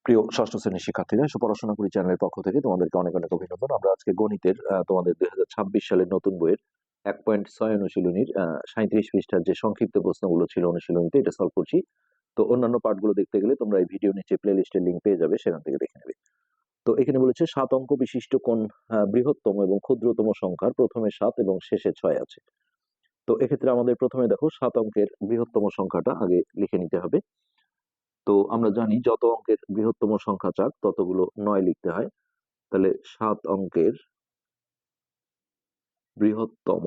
প্রিয় ষষ্ঠ শ্রেণীর শিক্ষার্থীরা, পড়াশোনা করি চ্যানেলের পক্ষ থেকে তোমাদেরকে অনেক অনেক অভিনন্দন। আমরা আজকে গণিতের তোমাদের 2026 সালের নতুন বইয়ের 1.6 অনুশীলনীর 37 পৃষ্ঠার যে সংক্ষিপ্ত প্রশ্নগুলো ছিল অনুশীলনীতে, এটা সলভ করছি। তো অন্যান্য পার্টগুলো দেখতে গেলে তোমরা এই ভিডিও নিচে প্লে লিস্টের লিঙ্ক পেয়ে যাবে, সেখান থেকে দেখে নেবে। তো এখানে বলেছে 7 অঙ্ক বিশিষ্ট কোন বৃহত্তম এবং ক্ষুদ্রতম সংখ্যার প্রথমে 7 এবং শেষে 6 আছে। তো এক্ষেত্রে আমাদের প্রথমে দেখো 7 অঙ্কের বৃহত্তম সংখ্যাটা আগে লিখে নিতে হবে। তো আমরা জানি যত অঙ্কের বৃহত্তম সংখ্যা 4 ততগুলো 9 লিখতে হয়। তাহলে 7 অঙ্কের বৃহত্তম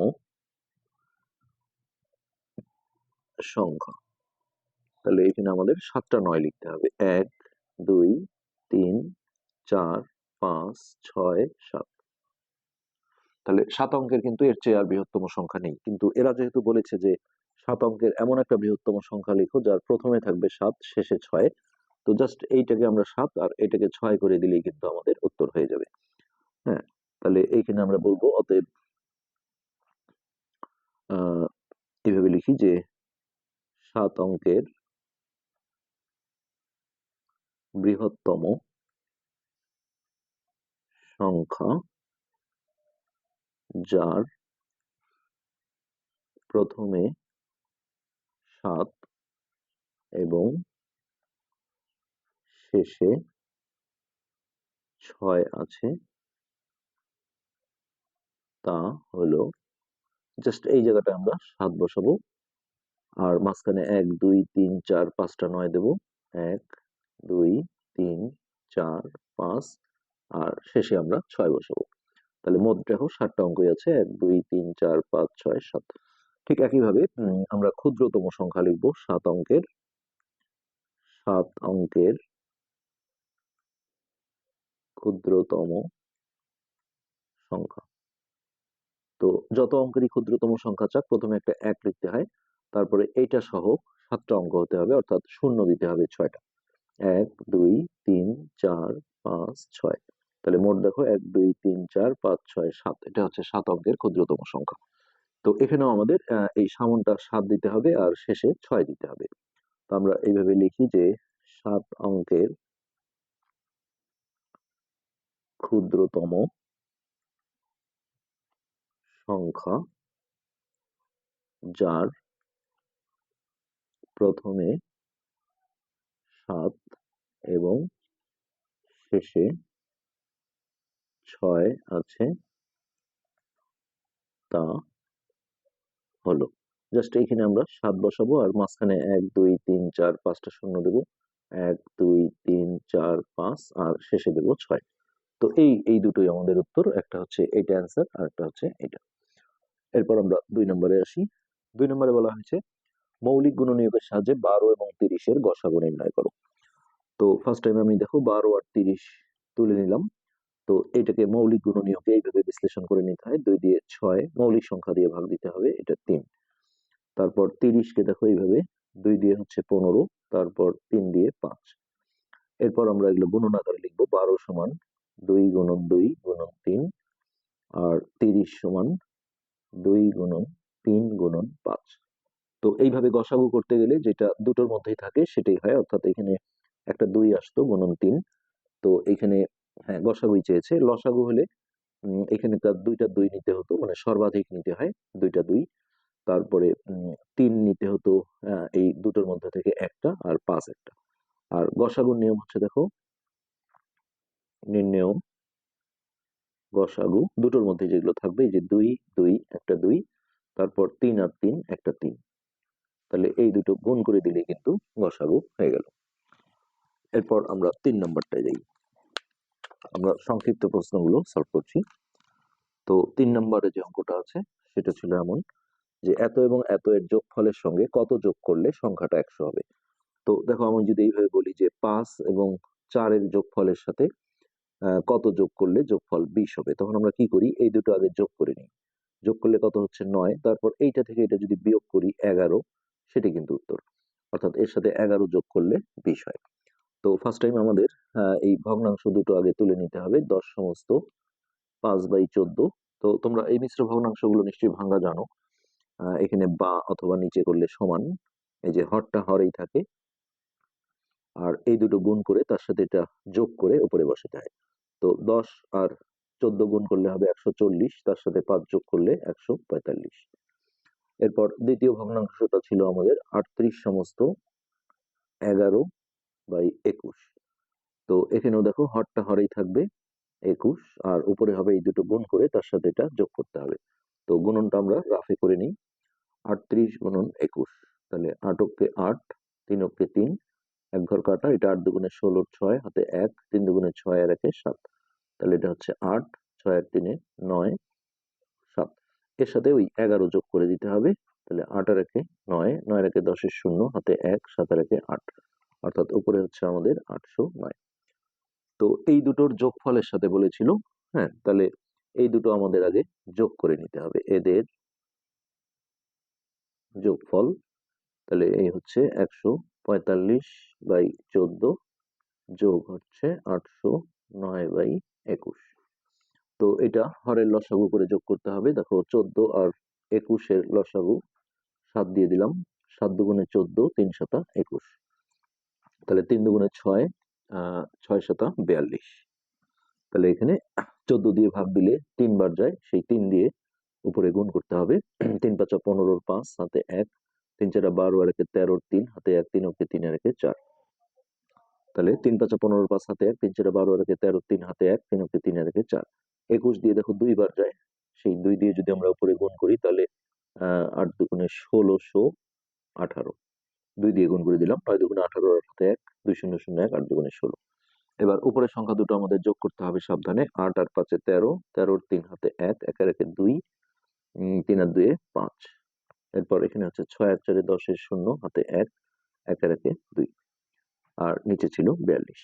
সংখ্যা, তাহলে এখানে আমাদের 7টা 9 লিখতে হবে। 1 2 3 4 5 6 7। তাহলে 7 অঙ্কের কিন্তু এর চেয়ে আর বৃহত্তম সংখ্যা নেই, কিন্তু এরা যেহেতু বলেছে যে 7 অঙ্কের এমন একটা বৃহত্তম সংখ্যা লিখো যার প্রথমে থাকবে 7 শেষে 6, তো জাস্ট এইটাকে আমরা 7 আর এটাকে 6 করে দিলেই কিন্তু আমাদের উত্তর হয়ে যাবে। হ্যাঁ, তাহলে এইখানে আমরা বলবো অতএব এইভাবে লিখি যে 7 অঙ্কের বৃহত্তম সংখ্যা যার প্রথমে 7 এবং শেষে 6 আছে তা হলো, জাস্ট এই জায়গাটা আমরা 7 বসাবো আর মাঝখানে 1 2 3 4 5টা 9 দেবো। 1 2 3 4 5 আর শেষে আমরা 6 বসাবো। তাহলে মোট দেখো 7টা অঙ্কই আছে, 1 2 3 4 5 6 7। ঠিক একইভাবে আমরা ক্ষুদ্রতম সংখ্যা লিখবো 7 অঙ্কের ক্ষুদ্রতম সংখ্যা। তো যত অঙ্কেরই ক্ষুদ্রতম সংখ্যা চাক প্রথমে একটা 1 লিখতে হয়, তারপরে এইটা সহ 7টা অঙ্ক হতে হবে, অর্থাৎ শূন্য দিতে হবে 6টা। 1 2 3 4 5 6। তাহলে মোট দেখো 1 2 3 4 5 6 7, এটা হচ্ছে 7 অঙ্কের ক্ষুদ্রতম সংখ্যা। তো এখানেও আমাদের এই সামনটা 7 দিতে হবে আর শেষে 6 দিতে হবে। তো আমরা এইভাবে লিখি যে 7 অঙ্কের ক্ষুদ্রতম সংখ্যা যার প্রথমে 7 এবং শেষে 6 আছে তা হলো, জাস্ট এখানে আমরা 7 বসাবো আর মাঝখানে 1 2 3 4 5টা শূন্য দেবো। 1 2 3 4 5 আর শেষে দেবো 6। তো এই দুটোই আমাদের উত্তর, একটা হচ্ছে এইটা অ্যান্সার আর একটা হচ্ছে এটা। এরপর আমরা 2 নম্বরে আসি। 2 নম্বরে বলা হয়েছে মৌলিক গুণনীয়কের সাহায্যে 12 এবং 30-এর গসাগু নির্ণয় করো। তো ফার্স্ট টাইম আমি দেখো 12 আর 30 তুলে নিলাম। তো এটাকে মৌলিক গুণনীয়কে এইভাবে বিশ্লেষণ করে নিতে হয়, 2 দিয়ে 6 মৌলিক সংখ্যা দিয়ে ভাগ দিতে হবে, এটা 3। তারপর 30-কে দেখো এইভাবে 2 দিয়ে হচ্ছে 15, তারপর 3 দিয়ে 5। এরপর আমরা এগুলো গুণন আকারে লিখবো। 12 সমান 2 গুণন 2 গুণন 3 আর 30 সমান 2 গুণন 3 গুণন 5। তো এইভাবে গসাগু করতে গেলে যেটা দুটোর মধ্যেই থাকে সেটাই হয়, অর্থাৎ এখানে একটা 2 আসতো গুণন 3। তো এখানে হ্যাঁ গসাগুই চেয়েছে, লসাগু হলে এখানে তার 2টা 2 নিতে হতো, মানে সর্বাধিক নিতে হয় 2টা 2। তারপরে 3 নিতে হতো এই দুটোর মধ্যে থেকে একটা, আর 5 একটা। আর গসাগুর নিয়ম হচ্ছে দেখো, নির্ণেয় গসাগু দুটোর মধ্যে যেগুলো থাকবে, এই যে 2 2 একটা 2, তারপর 3 আর 3 একটা 3। তাহলে এই দুটো গুণ করে দিলে কিন্তু গসাগু হয়ে গেল। এরপর আমরা 3 নম্বরটায় যাই। আমরা সংক্ষিপ্ত প্রশ্নগুলো সলভ করছি। তো 3 নম্বরে যে অঙ্কটা আছে সেটা ছিল এমন যে এত এবং এত এর যোগফলের সঙ্গে কত যোগ করলে সংখ্যাটা 100 হবে। তো দেখো আমি যদি এইভাবে বলি যে 5 এবং 4 এর যোগফলের সাথে কত যোগ করলে যোগফল 20 হবে, তখন আমরা কি করি, এই দুটো আগে যোগ করে নিই। যোগ করলে কত হচ্ছে 9, তারপর এইটা থেকে এটা যদি বিয়োগ করি 11, সেটা কিন্তু উত্তর। অর্থাৎ এর সাথে 11 যোগ করলে 20 হয়। তো ফার্স্ট টাইম আমাদের এই ভগ্নাংশ দুটো আগে তুলে নিতে হবে। 10 সমস্ত 5/14। তো তোমরা এই মিশ্র ভগ্নাংশগুলো নিশ্চয়ই ভাঙা জানো। এখানে বা অথবা নিচে করলে সমান, এই যে হরটা হরেই থাকে আর এই দুটো গুণ করে তার সাথে এটা যোগ করে উপরে বসাতে হয়। তো 10 আর 14 গুণ করলে হবে 140, তার সাথে 5 যোগ করলে 145। এরপর দ্বিতীয় ভগ্নাংশটা ছিল আমাদের 38 সমস্ত 11/21। তো এখানেও দেখো হরটা হরেই থাকবে 21, আর উপরে হবে এই দুটো গুণ করে তার সাথে এটা যোগ করতে হবে। তো গুণনটা আমরা রাফে করে নিই। 38 গুণন 21, তাহলে 8 অক্ষে 8, 3 অক্ষে 3, এক ঘর কাটা, এটা 8 দুগুণে 16, 6 হাতে 1, 3 দুগুণে 6 আর 1 7, তাহলে এটা হচ্ছে 8, 6 আর 3 9, 7। এর সাথে ওই 11 যোগ করে দিতে হবে, তাহলে 8 আর 1 9, 9 আর 1 10 শূন্য, হাতে 1, 7 আর 1 8, অর্থাৎ উপরে হচ্ছে আমাদের 809। তো এই দুটোর যোগফলের সাথে বলেছিল, হ্যাঁ, তাহলে এই দুটো আমাদের আগে যোগ করে নিতে হবে, এদের যোগফল। তাহলে এই হচ্ছে 145/14 যোগ হচ্ছে 809/21। তো এটা হরের লসাগু করে যোগ করতে হবে। দেখো 14 আর 21 এর লসাগু 7 দিয়ে দিলাম, 7 দুগুণে 14, 3 7 21, তাহলে 3 দুগুণে 6, 6 7 42। তাহলে এখানে 14 দিয়ে ভাগ দিলে 3 বার যায়, সেই 3 দিয়ে উপরে গুণ করতে হবে। 3 5 15, 5 হাতে 1, 3 4 12 আর 1 13, 3 হাতে 1, 3 অক্ষে 3 আর 1 4, তাহলে 3 5 15, 5 হাতে 1, 3 4 12 আর 1 13, 3 হাতে 1, 3 অক্ষে 3 আর 1 4। 21 দিয়ে দেখো 2 বার যায়, সেই 2 দিয়ে যদি আমরা উপরে গুণ করি তাহলে 8 দুগুণে 1618, 2 দিয়ে গুণ করে দিলাম, 9 দুগুণে 18 আর হাতে 1, 2 0 0 1, 8 দুগুণে 16। এবার উপরের সংখ্যা দুটো আমাদের যোগ করতে হবে সাবধানে, 8 আর 5 13, 13 3 হাতে 1, 1 আর 1 2, 3 আর 2 5। এরপর এখানে হচ্ছে 6 আর 4 10 শূন্য, হাতে 1, 1 আর 1 2, আর নিচে ছিল 42।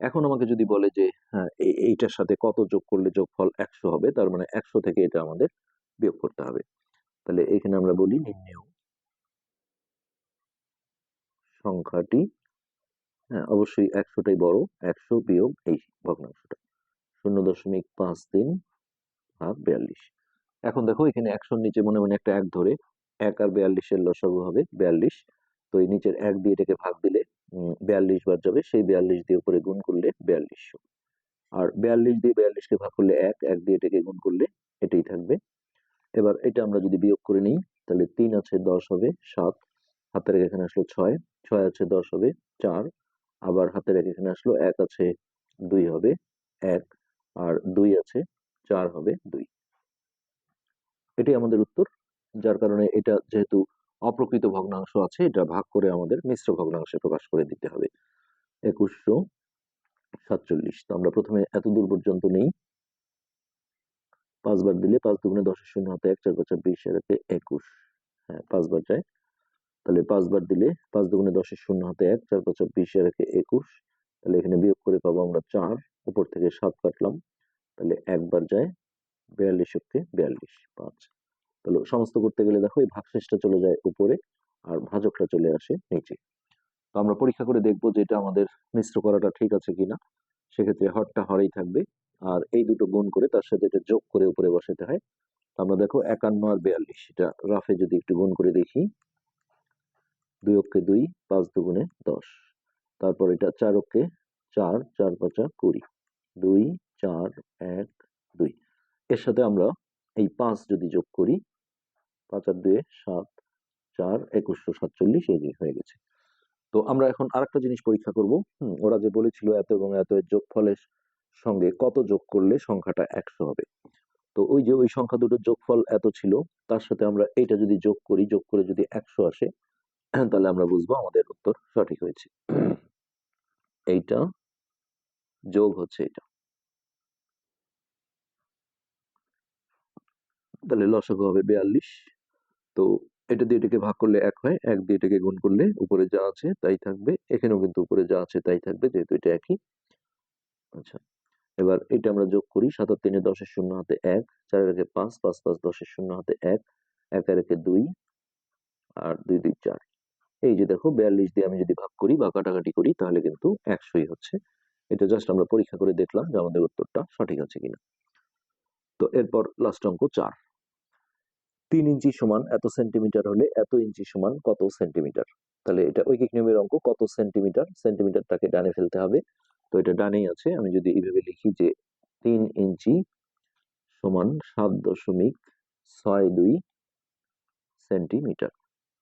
এখন আমাকে যদি বলে যে হ্যাঁ এইটার সাথে কত যোগ করলে যোগফল 100 হবে, তার মানে 100 থেকে এটা আমাদের বিয়োগ করতে হবে। তাহলে এখানে আমরা বলি নির্ণেয় সংখ্যাটি, হ্যাঁ অবশ্যই 100টাই বড়, 100 বিয়োগ এই ভগ্নাংশটা 0.53 ভাগ 42। এখন দেখো এখানে 100 নিচে মনে মনে একটা 1 ধরে, 1 আর 42 এর লসাগু হবে 42। তো এই নিচের 1 দিয়ে এটাকে ভাগ দিলে 42 বার যাবে, সেই 42 দিয়ে উপরে গুণ করলে 4200। আর 42 দিয়ে 42 কে ভাগ করলে 1, 1 দিয়ে এটাকে গুণ করলে এটাই থাকবে। এবার এটা আমরা যদি বিয়োগ করে নিই তাহলে 3 আছে 10 হবে 7, হাতের এখানে আসলো 6, 6 আছে 10 হবে 4, আবার হাতের এখানে আসলো 1 আছে 2 হবে 1, আর 2 আছে 4 হবে 2। এটাই আমাদের উত্তর। যার কারণে এটা যেহেতু অপ্রকৃত ভগ্নাংশ আছে, এটা ভাগ করে আমাদের মিশ্র ভগ্নাংশে প্রকাশ করে দিতে হবে। 2147। তো আমরা প্রথমে এত দূর পর্যন্ত নেই, 5 বার দিলে 5 দুগুণে 10 শূন্য, হাতে 1, 4 5 20 আর 1 21, হ্যাঁ 5 বার যায়, তাহলে 5 বার দিলে 5 দুগুণে 10 শূন্য, হাতে 1, 4 5 20 আর 1 21, তাহলে এখানে বিয়োগ করে পাবো আমরা 4, উপর থেকে 7 কাটলাম, তাহলে একবার যায়, 42 অক্ষে 42 5। তাহলে সমস্ত করতে গেলে দেখো এই ভাগশেষটা চলে যায় উপরে আর ভাজকটা চলে আসে নিচে। তো আমরা পরীক্ষা করে দেখবো যে এটা আমাদের মিশ্র করাটা ঠিক আছে কিনা। সেক্ষেত্রে হরটা হরেই থাকবে, আর এই দুটো গুণ করে তার সাথে এটা যোগ করে উপরে বসাতে হয়। আমরা দেখো 51 আর 42, এটা রাফে যদি একটু গুণ করে দেখি, 2 অক্ষে 2, 5 দুগুণে 10, তারপর এটা 4 অক্ষে 4, 4 5 20, 2 4 1 2, এর সাথে আমরা এই 5 যদি যোগ করি, 5 আর 2 7, 4 2147, এই যে হয়ে গেছে। তো আমরা এখন আরেকটা জিনিস পরীক্ষা করব, ওরা যে বলেছিল এত এবং এত এর যোগফলের সঙ্গে কত যোগ করলে সংখ্যাটা 100 হবে। তো ওই যে ওই সংখ্যা দুটোর যোগফল এত ছিল, তার সাথে আমরা এইটা যদি যোগ করি, যোগ করে যদি 100 আসে, তাহলে আমরা বুঝবো আমাদের উত্তর সঠিক হয়েছে। এইটা যোগ হচ্ছে এটা, তাহলে লসাগু হবে 42। তো এটা দিয়ে এটাকে ভাগ করলে 1 হয়, 1 দিয়ে এটাকে গুণ করলে উপরে যা আছে তাই থাকবে, এখানেও কিন্তু উপরে যা আছে তাই থাকবে, যেহেতু এটা একই। আচ্ছা, এবার এটা আমরা যোগ করি, 7 আর 3 10 শূন্য, হাতে 1, 4 আর 1 5, 5 5 10 শূন্য, হাতে 1, 1 আর 1 2, আর 2 2 4। এই যে দেখো 42 দিয়ে আমি যদি ভাগ করি বা কাটাকাটি করি তাহলে কিন্তু 100ই হচ্ছে। এটা জাস্ট আমরা পরীক্ষা করে দেখলাম যে আমাদের উত্তরটা সঠিক আছে কিনা। তো এরপর লাস্ট অঙ্ক 4। 3 ইঞ্চি সমান এত সেন্টিমিটার হলে এত ইঞ্চি সমান কত সেন্টিমিটার। তাহলে এটা ঐকিক নিয়মের অঙ্ক কত সেন্টিমিটার, সেন্টিমিটারটাকে ডানে ফেলতে হবে। তো এটা ডানেই আছে, আমি যদি এইভাবে লিখি যে 3 ইঞ্চি সমান 7.62 সেন্টিমিটার।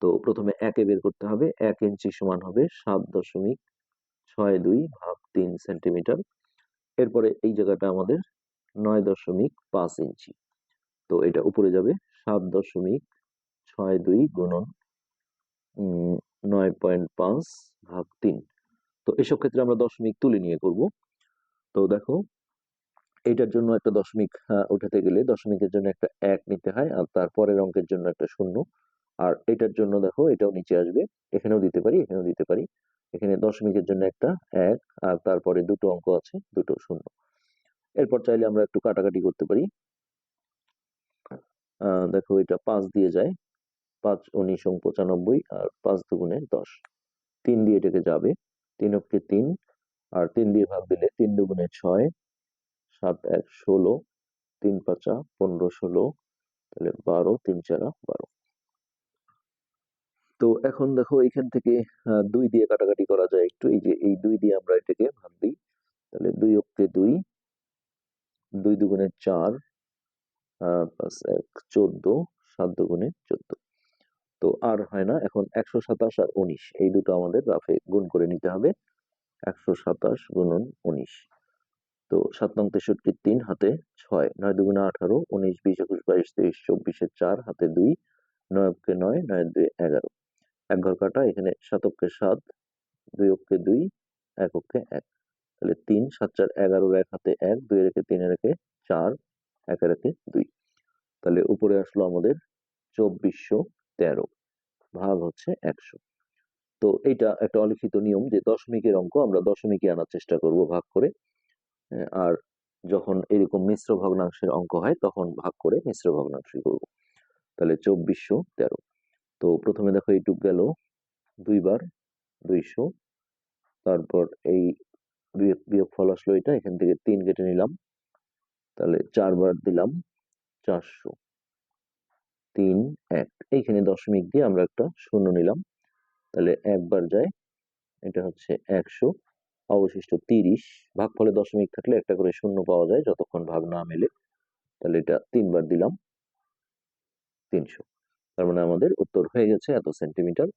তো প্রথমে একে বের করতে হবে, 1 ইঞ্চি সমান হবে 7.62 ভাগ 3 সেন্টিমিটার। এরপরে এই জায়গাটা আমাদের 9.5 ইঞ্চি, তো এটা উপরে যাবে 7.62 গুণন 9.5 ভাগ 3। তো এসব ক্ষেত্রে আমরা দশমিক তুলে নিয়ে করব। তো দেখো এইটার জন্য একটা দশমিক উঠাতে গেলে দশমিকের জন্য একটা 1 নিতে হয়, আর তারপরের অঙ্কের জন্য একটা 0। আর এটার জন্য দেখো এটাও নিচে আসবে, এখানেও দিতে পারি, এখানেও দিতে পারি। এখানে দশমিকের জন্য একটা 1, আর তারপরে দুটো অঙ্ক আছে, দুটো 0। এরপর চাইলে আমরা একটু কাটাকাটি করতে পারি। দেখো এটা 5 দিয়ে যায়, 5 19 95, আর 5 দুগুণে 10। 3 দিয়ে এটাকে যাবে, 3 অক্ষে 3, আর 3 দিয়ে ভাগ দিলে 3 দুগুণে 6, 7 1 16, 3 5 15 16, তাহলে 12, 3 4 12। তো এখন দেখো এখান থেকে 2 দিয়ে কাটাকাটি করা যায় একটু, এই যে এই 2 দিয়ে আমরা এটাকে ভাগ দিই, তাহলে 2 অক্ষে 2, 2 দুগুণে 4, 5 1 14, 7 দুগুণে 14। তো আর হয় না, এখন 127 আর 19 এই দুটো আমাদের রাফে গুণ করে নিতে হবে। 127 গুণন 19, তো 7 নং 63, 3 হাতে 6, 9 দুগুণে 18, 19 20 21 22 23 24 4 হাতে 2, 9 অক্ষে 9, 9 2 11। এক ঘর কাটা, এখানে 7 অক্ষে 7, 2 অক্ষে 2, 1 অক্ষে 1, তাহলে 3 7 4 11, 1 হাতে 1, 2 রেখে 3 রেখে 4, 1 রেখে 2। তাহলে উপরে আসলো আমাদের 2413 ভাগ হচ্ছে 100। তো এইটা একটা অলিখিত নিয়ম যে দশমিকের অঙ্ক আমরা দশমিকে আনার চেষ্টা করব ভাগ করে। আর যখন এরকম মিশ্র ভগ্নাংশের অঙ্ক হয় তখন ভাগ করে মিশ্র ভগ্নাংশ করব। তাহলে 2413। তো প্রথমে দেখো এইটুক গেল 2 বার 200, তারপর এই বিয়োগফল আসলো এটা, এখান থেকে 3 কেটে নিলাম, তাহলে 4 বার দিলাম 400, 3 1, এইখানে দশমিক দিয়ে আমরা একটা 0 নিলাম, তাহলে একবার যায়, এটা হচ্ছে 100, অবশিষ্ট 30। ভাগফলে দশমিক থাকলে একটা করে 0 পাওয়া যায় যতক্ষণ ভাগ না মেলে, তাহলে এটা 3 বার দিলাম 300। তার মানে আমাদের উত্তর হয়ে গেছে এত সেন্টিমিটার,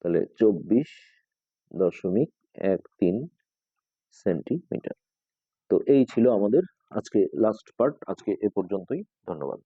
তাহলে 24.13 সেন্টিমিটার। তো এই ছিল আমাদের আজকে লাস্ট পার্ট, আজকে এ পর্যন্তই, ধন্যবাদ।